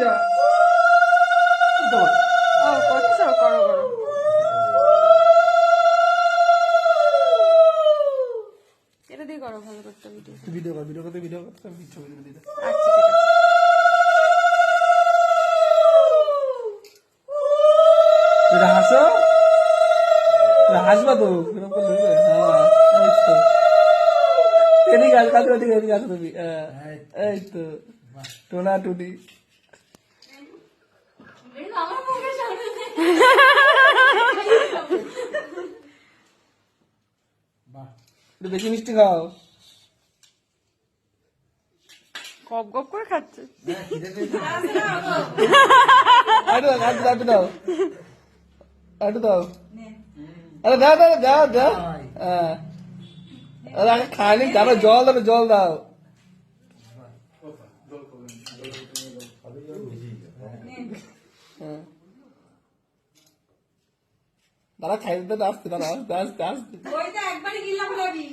যা ও করছো করো করো এটা দিয়ে করো ভালো করতে ভিডিও ভিডিও করতে আমি ছবি তুলে দিই। আচ্ছা ঠিক আছে এটা হাসো, এটা হাসবা তো এরকম করলে হবে? হ্যাঁ এই তো এদিকে আস, কাছে এদিকে আসো তুমি। এই তো টোনা টুনি। একটু বেশি মিষ্টি খাও। গপ গপ করে খাচ্ছে আটু দাও আটু দাও। আরে দাও দাও দাও দাও। হ্যাঁ আরে আগে খাইনি, তারপরে জল দাও, জল দাও। দাঁড়া খাই দিতে আসতে, দাঁড়া আস্তে আস্তে আস্তে। ওইটা একবারই গিলাম লাগি